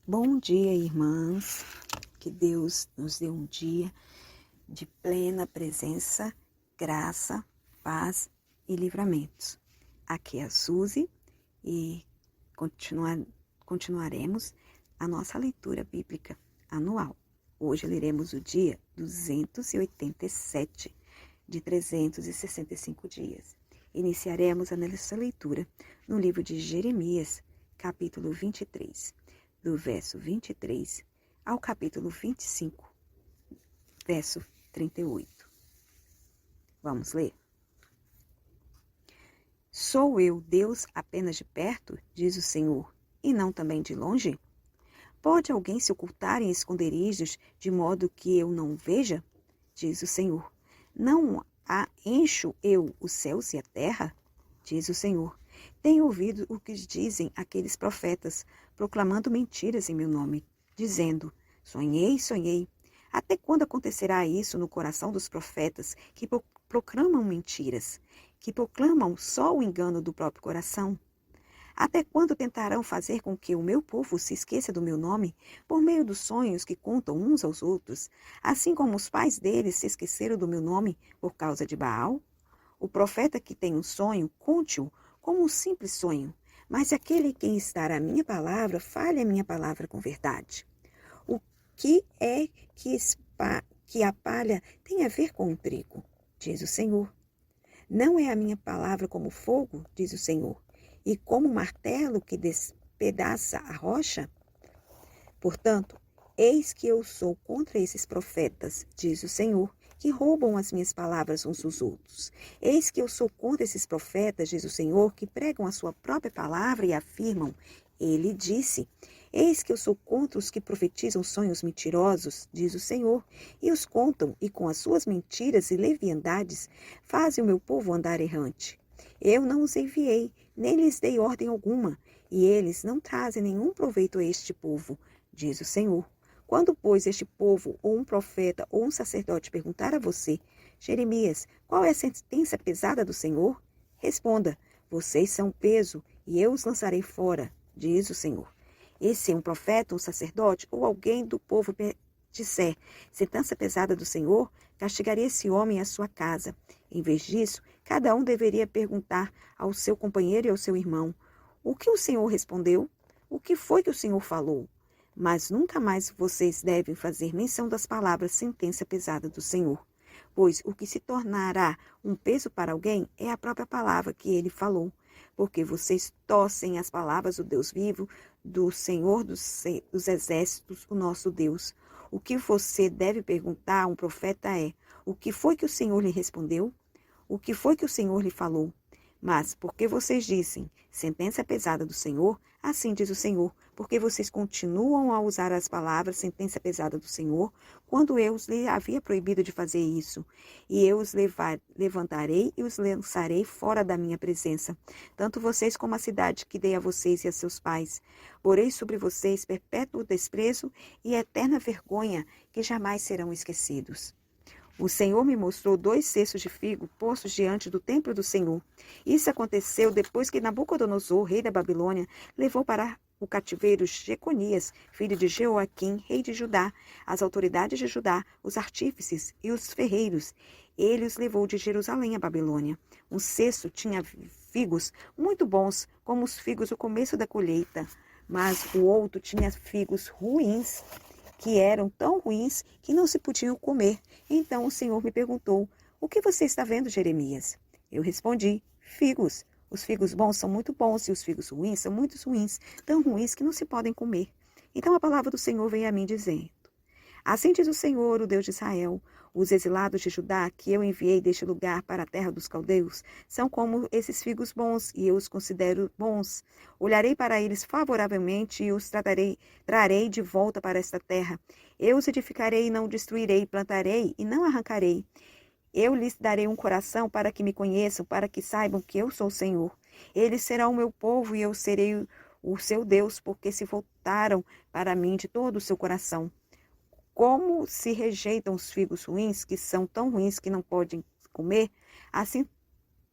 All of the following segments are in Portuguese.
Bom dia, irmãs. Que Deus nos dê um dia de plena presença, graça, paz e livramentos. Aqui é a Suzy e continuaremos a nossa leitura bíblica anual. Hoje leremos o dia 287 de 365 dias. Iniciaremos a nossa leitura no livro de Jeremias, capítulo 23. Do verso 23 ao capítulo 25, verso 38. Vamos ler? Sou eu Deus apenas de perto, diz o Senhor, e não também de longe? Pode alguém se ocultar em esconderijos de modo que eu não veja? Diz o Senhor. Não encho eu os céus e a terra? Diz o Senhor. Tenho ouvido o que dizem aqueles profetas, proclamando mentiras em meu nome, dizendo, sonhei, sonhei. Até quando acontecerá isso no coração dos profetas que proclamam mentiras, que proclamam só o engano do próprio coração? Até quando tentarão fazer com que o meu povo se esqueça do meu nome, por meio dos sonhos que contam uns aos outros, assim como os pais deles se esqueceram do meu nome por causa de Baal? O profeta que tem um sonho, conte-o como um simples sonho, mas aquele quem está a minha palavra, fale a minha palavra com verdade. O que é que a palha tem a ver com o trigo? Diz o Senhor. Não é a minha palavra como fogo, diz o Senhor, e como martelo que despedaça a rocha? Portanto, eis que eu sou contra esses profetas, diz o Senhor, que roubam as minhas palavras uns dos outros. Eis que eu sou contra esses profetas, diz o Senhor, que pregam a sua própria palavra e afirmam. Ele disse, eis que eu sou contra os que profetizam sonhos mentirosos, diz o Senhor, e os contam, e com as suas mentiras e leviandades fazem o meu povo andar errante. Eu não os enviei, nem lhes dei ordem alguma, e eles não trazem nenhum proveito a este povo, diz o Senhor. Quando, pois, este povo, ou um profeta, ou um sacerdote perguntar a você, Jeremias, qual é a sentença pesada do Senhor? Responda, vocês são peso, e eu os lançarei fora, diz o Senhor. E se um profeta, um sacerdote, ou alguém do povo disser, sentença pesada do Senhor, castigaria esse homem e a sua casa. Em vez disso, cada um deveria perguntar ao seu companheiro e ao seu irmão, o que o Senhor respondeu? O que foi que o Senhor falou? Mas nunca mais vocês devem fazer menção das palavras sentença pesada do Senhor, pois o que se tornará um peso para alguém é a própria palavra que ele falou, porque vocês torcem as palavras do Deus vivo, do Senhor dos exércitos, o nosso Deus. O que você deve perguntar a um profeta é, o que foi que o Senhor lhe respondeu? O que foi que o Senhor lhe falou? Mas, porque vocês dizem, sentença pesada do Senhor, assim diz o Senhor, porque vocês continuam a usar as palavras sentença pesada do Senhor, quando eu os havia proibido de fazer isso. E eu os levantarei e os lançarei fora da minha presença, tanto vocês como a cidade que dei a vocês e a seus pais. Porei sobre vocês perpétuo desprezo e eterna vergonha, que jamais serão esquecidos. O Senhor me mostrou 2 cestos de figo postos diante do templo do Senhor. Isso aconteceu depois que Nabucodonosor, rei da Babilônia, levou para o cativeiro Jeconias, filho de Jeoaquim, rei de Judá, as autoridades de Judá, os artífices e os ferreiros. Ele os levou de Jerusalém à Babilônia. Um cesto tinha figos muito bons, como os figos do começo da colheita, mas o outro tinha figos ruins, que eram tão ruins que não se podiam comer. Então o Senhor me perguntou, o que você está vendo, Jeremias? Eu respondi, figos. Os figos bons são muito bons e os figos ruins são muito ruins, tão ruins que não se podem comer. Então a palavra do Senhor veio a mim dizendo, assim diz o Senhor, o Deus de Israel, os exilados de Judá, que eu enviei deste lugar para a terra dos caldeus, são como esses figos bons, e eu os considero bons. Olharei para eles favoravelmente e os trarei de volta para esta terra. Eu os edificarei e não destruirei, plantarei e não arrancarei. Eu lhes darei um coração para que me conheçam, para que saibam que eu sou o Senhor. Eles serão o meu povo e eu serei o seu Deus, porque se voltaram para mim de todo o seu coração. Como se rejeitam os figos ruins, que são tão ruins que não podem comer, assim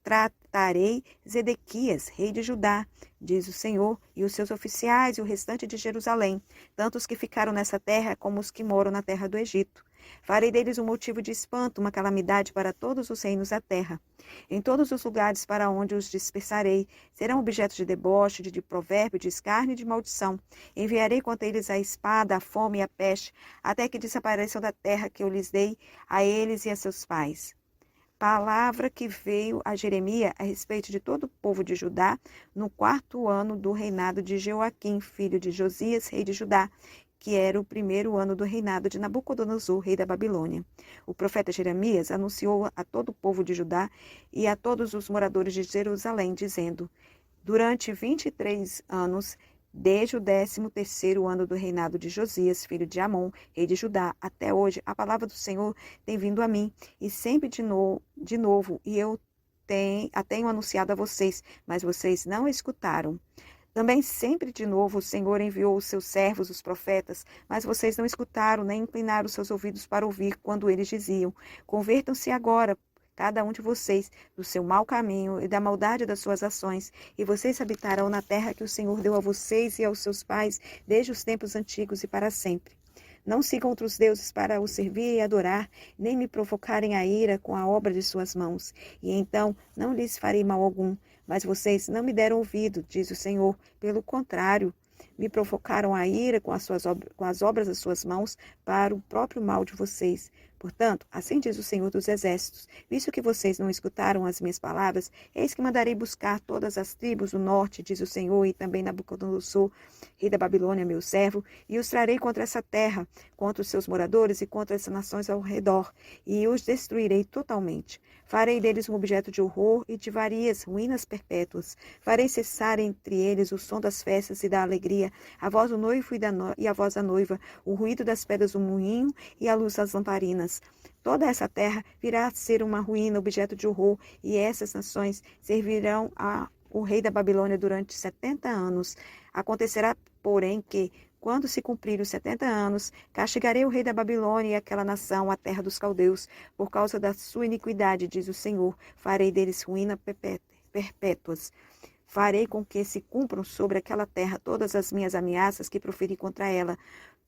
tratarei Zedequias, rei de Judá, diz o Senhor, e os seus oficiais e o restante de Jerusalém, tanto os que ficaram nessa terra como os que moram na terra do Egito. Farei deles um motivo de espanto, uma calamidade para todos os reinos da terra. Em todos os lugares para onde os dispersarei, serão objetos de deboche, de provérbio, de escárnio e de maldição. Enviarei contra eles a espada, a fome e a peste, até que desapareçam da terra que eu lhes dei a eles e a seus pais. Palavra que veio a Jeremias a respeito de todo o povo de Judá no 4º ano do reinado de Joaquim, filho de Josias, rei de Judá, que era o 1º ano do reinado de Nabucodonosor, rei da Babilônia. O profeta Jeremias anunciou a todo o povo de Judá e a todos os moradores de Jerusalém, dizendo: durante 23 anos, desde o 13º ano do reinado de Josias, filho de Amon, rei de Judá, até hoje, a palavra do Senhor tem vindo a mim, e sempre de novo, e eu a tenho anunciado a vocês, mas vocês não escutaram. Também sempre de novo o Senhor enviou os seus servos, os profetas, mas vocês não escutaram, nem inclinaram seus ouvidos para ouvir quando eles diziam: convertam-se agora, cada um de vocês, do seu mau caminho e da maldade das suas ações, e vocês habitarão na terra que o Senhor deu a vocês e aos seus pais desde os tempos antigos e para sempre. Não sigam outros deuses para os servir e adorar, nem me provocarem a ira com a obra de suas mãos, e então não lhes farei mal algum. Mas vocês não me deram ouvido, diz o Senhor. Pelo contrário, me provocaram a ira com as obras das suas mãos para o próprio mal de vocês. Portanto, assim diz o Senhor dos Exércitos: visto que vocês não escutaram as minhas palavras, eis que mandarei buscar todas as tribos do norte, diz o Senhor, e também Nabucodonosor, rei da Babilônia, meu servo, e os trarei contra essa terra, contra os seus moradores e contra as nações ao redor, e os destruirei totalmente. Farei deles um objeto de horror e de várias ruínas perpétuas. Farei cessar entre eles o som das festas e da alegria, a voz do noivo e a voz da noiva, o ruído das pedras do moinho e a luz das lamparinas. Toda essa terra virá a ser uma ruína, objeto de horror, e essas nações servirão ao rei da Babilônia durante 70 anos. Acontecerá, porém, que, quando se cumprir os 70 anos, castigarei o rei da Babilônia e aquela nação, a terra dos caldeus, por causa da sua iniquidade, diz o Senhor. Farei deles ruína perpétuas. Farei com que se cumpram sobre aquela terra todas as minhas ameaças que proferi contra ela,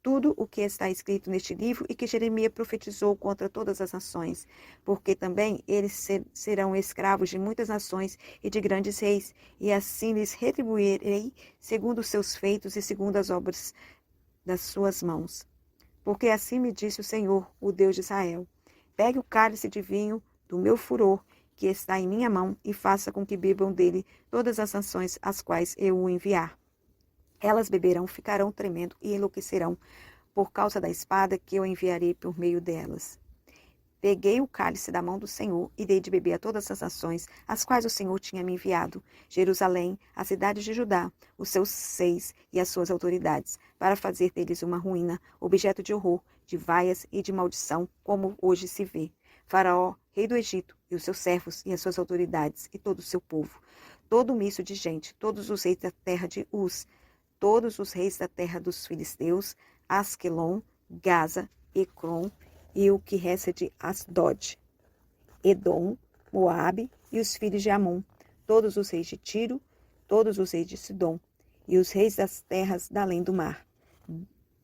tudo o que está escrito neste livro e que Jeremias profetizou contra todas as nações, porque também eles serão escravos de muitas nações e de grandes reis, e assim lhes retribuirei segundo os seus feitos e segundo as obras das suas mãos. Porque assim me disse o Senhor, o Deus de Israel: pegue o cálice de vinho do meu furor, que está em minha mão, e faça com que bebam dele todas as nações às quais eu o enviar. Elas beberão, ficarão tremendo e enlouquecerão por causa da espada que eu enviarei por meio delas. Peguei o cálice da mão do Senhor e dei de beber a todas as nações, as quais o Senhor tinha me enviado: Jerusalém, a cidade de Judá, os seus reis e as suas autoridades, para fazer deles uma ruína, objeto de horror, de vaias e de maldição, como hoje se vê. Faraó, rei do Egito, e os seus servos e as suas autoridades, e todo o seu povo, todo o misto de gente, todos os reis da terra de Uz, todos os reis da terra dos filisteus, Asquelon, Gaza, Ecrom, e o que resta de Asdod, Edom, Moabe e os filhos de Amon, todos os reis de Tiro, todos os reis de Sidom, e os reis das terras da além do mar,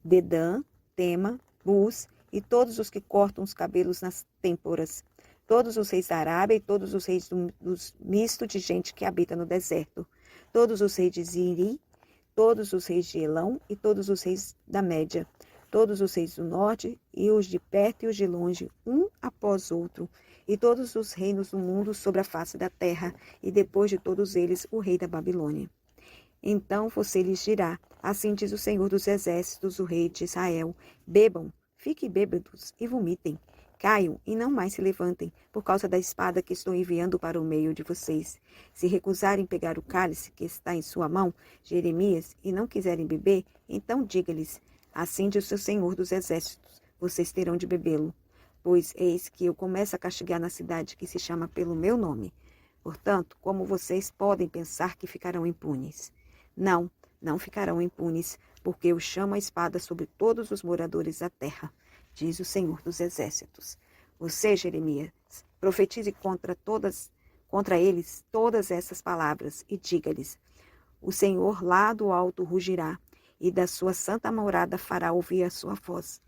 Dedã, Tema, Bus, e todos os que cortam os cabelos nas têmporas, todos os reis da Arábia e todos os reis dos misto de gente que habita no deserto, todos os reis de Ziri, todos os reis de Elão e todos os reis da Média, todos os reis do norte e os de perto e os de longe, um após outro, e todos os reinos do mundo sobre a face da terra, e depois de todos eles o rei da Babilônia. Então você lhes dirá: assim diz o Senhor dos Exércitos, o rei de Israel: bebam, fiquem bêbados e vomitem. Caiam e não mais se levantem, por causa da espada que estou enviando para o meio de vocês. Se recusarem pegar o cálice que está em sua mão, Jeremias, e não quiserem beber, então diga-lhes: assim diz o Senhor dos Exércitos, vocês terão de bebê-lo. Pois eis que eu começo a castigar na cidade que se chama pelo meu nome. Portanto, como vocês podem pensar que ficarão impunes? Não, não ficarão impunes, porque eu chamo a espada sobre todos os moradores da terra, diz o Senhor dos Exércitos. Você, Jeremias, profetize contra eles todas essas palavras e diga-lhes: o Senhor lá do alto rugirá, e da sua santa morada fará ouvir a sua voz.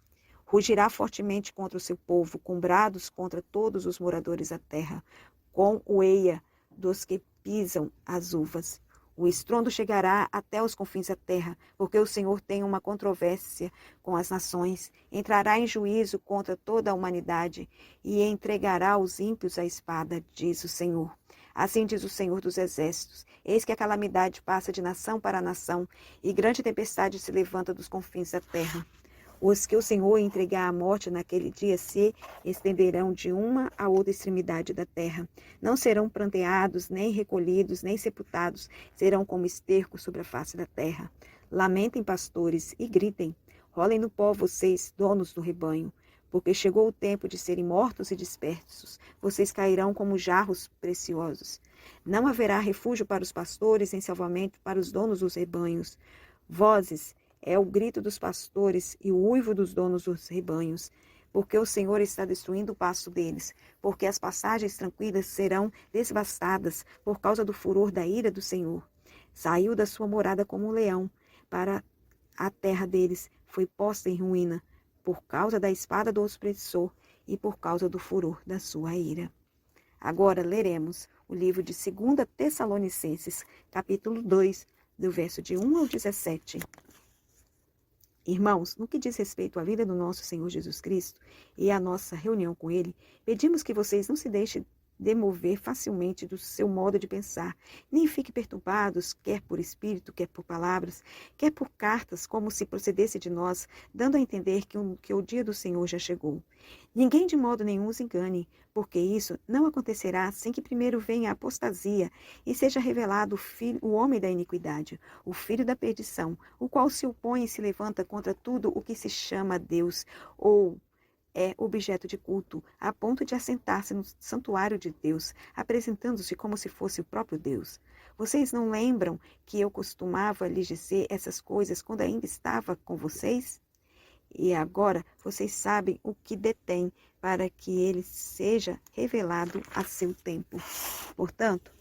Rugirá fortemente contra o seu povo, com brados contra todos os moradores da terra, com o eia dos que pisam as uvas. O estrondo chegará até os confins da terra, porque o Senhor tem uma controvérsia com as nações, entrará em juízo contra toda a humanidade e entregará os ímpios à espada, diz o Senhor. Assim diz o Senhor dos Exércitos: eis que a calamidade passa de nação para nação, e grande tempestade se levanta dos confins da terra. Os que o Senhor entregar à morte naquele dia se estenderão de uma a outra extremidade da terra. Não serão pranteados, nem recolhidos, nem sepultados. Serão como esterco sobre a face da terra. Lamentem, pastores, e gritem. Rolem no pó, vocês, donos do rebanho. Porque chegou o tempo de serem mortos e dispersos. Vocês cairão como jarros preciosos. Não haverá refúgio para os pastores, nem salvamento para os donos dos rebanhos. Vozes é o grito dos pastores e o uivo dos donos dos rebanhos, porque o Senhor está destruindo o pasto deles, porque as passagens tranquilas serão devastadas por causa do furor da ira do Senhor. Saiu da sua morada como um leão, para a terra deles foi posta em ruína, por causa da espada do opressor e por causa do furor da sua ira. Agora leremos o livro de 2 Tessalonicenses, capítulo 2, do verso de 1 ao 17. Irmãos, no que diz respeito à vida do nosso Senhor Jesus Cristo e à nossa reunião com Ele, pedimos que vocês não se deixem demover facilmente do seu modo de pensar, nem fiquem perturbados, quer por espírito, quer por palavras, quer por cartas, como se procedesse de nós, dando a entender que o dia do Senhor já chegou. Ninguém de modo nenhum os engane, porque isso não acontecerá sem que primeiro venha a apostasia e seja revelado o homem da iniquidade, o filho da perdição, o qual se opõe e se levanta contra tudo o que se chama Deus ou é objeto de culto, a ponto de assentar-se no santuário de Deus, apresentando-se como se fosse o próprio Deus. Vocês não lembram que eu costumava lhes dizer essas coisas quando ainda estava com vocês? E agora vocês sabem o que detém, para que ele seja revelado a seu tempo. Portanto,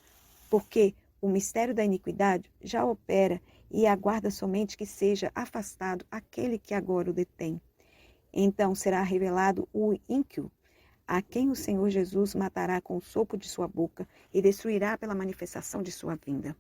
porque o mistério da iniquidade já opera e aguarda somente que seja afastado aquele que agora o detém. Então será revelado o ímpio, a quem o Senhor Jesus matará com o sopro de sua boca e destruirá pela manifestação de sua vinda.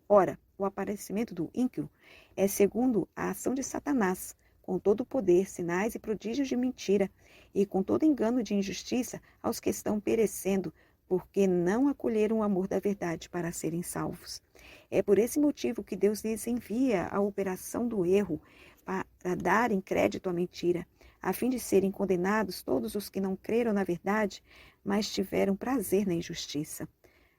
Ora, o aparecimento do ímpio é segundo a ação de Satanás, com todo o poder, sinais e prodígios de mentira, e com todo engano de injustiça aos que estão perecendo, porque não acolheram o amor da verdade para serem salvos. É por esse motivo que Deus lhes envia a operação do erro, para darem crédito à mentira, a fim de serem condenados todos os que não creram na verdade, mas tiveram prazer na injustiça.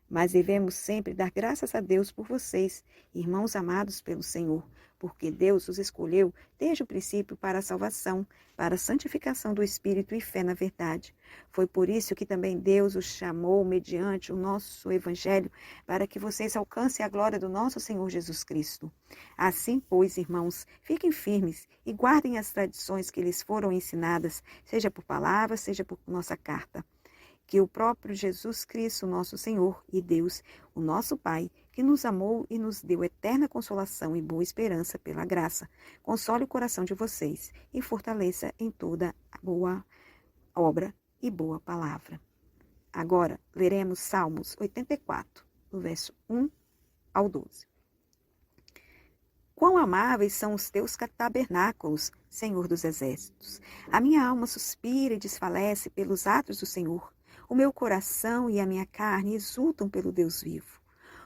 Mas devemos sempre dar graças a Deus por vocês, irmãos amados pelo Senhor, porque Deus os escolheu desde o princípio para a salvação, para a santificação do Espírito e fé na verdade. Foi por isso que também Deus os chamou mediante o nosso Evangelho, para que vocês alcancem a glória do nosso Senhor Jesus Cristo. Assim, pois, irmãos, fiquem firmes e guardem as tradições que lhes foram ensinadas, seja por palavras, seja por nossa carta. Que o próprio Jesus Cristo, nosso Senhor e Deus, o nosso Pai, que nos amou e nos deu eterna consolação e boa esperança pela graça, console o coração de vocês e fortaleça em toda a boa obra e boa palavra. Agora, leremos Salmos 84, do verso 1 ao 12. Quão amáveis são os teus tabernáculos, Senhor dos Exércitos! A minha alma suspira e desfalece pelos atos do Senhor. O meu coração e a minha carne exultam pelo Deus vivo.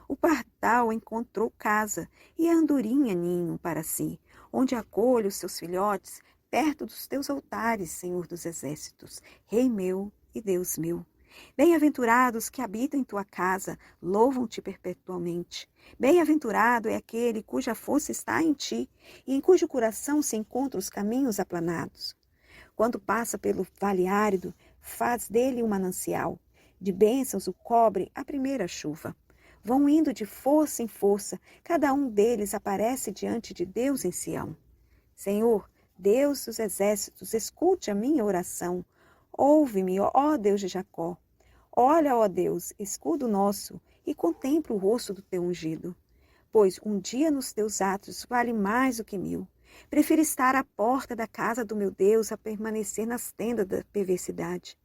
O pardal encontrou casa e a andorinha ninho para si, onde acolhe os seus filhotes, perto dos teus altares, Senhor dos Exércitos, Rei meu e Deus meu. Bem-aventurados que habitam em tua casa, louvam-te perpetuamente. Bem-aventurado é aquele cuja força está em ti e em cujo coração se encontram os caminhos aplanados. Quando passa pelo vale árido, faz dele um manancial. De bênçãos o cobre a primeira chuva. Vão indo de força em força, cada um deles aparece diante de Deus em Sião. Senhor, Deus dos exércitos, escute a minha oração. Ouve-me, ó Deus de Jacó. Olha, ó Deus, escudo nosso, e contempla o rosto do teu ungido. Pois um dia nos teus atos vale mais do que 1000. Prefiro estar à porta da casa do meu Deus a permanecer nas tendas da perversidade.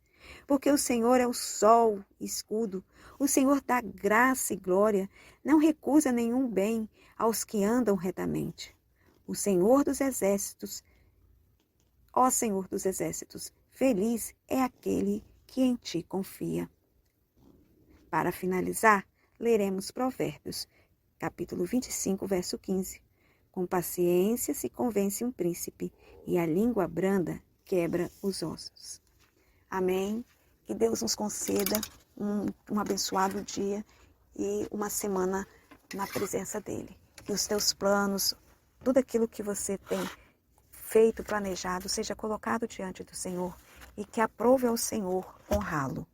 Porque o Senhor é o sol e escudo, o Senhor dá graça e glória, não recusa nenhum bem aos que andam retamente. O Senhor dos exércitos, ó Senhor dos exércitos, feliz é aquele que em ti confia. Para finalizar, leremos Provérbios, capítulo 25, verso 15. Com paciência se convence um príncipe, e a língua branda quebra os ossos. Amém. Que Deus nos conceda um abençoado dia e uma semana na presença dEle. Que os teus planos, tudo aquilo que você tem feito, planejado, seja colocado diante do Senhor e que aprove ao Senhor honrá-lo.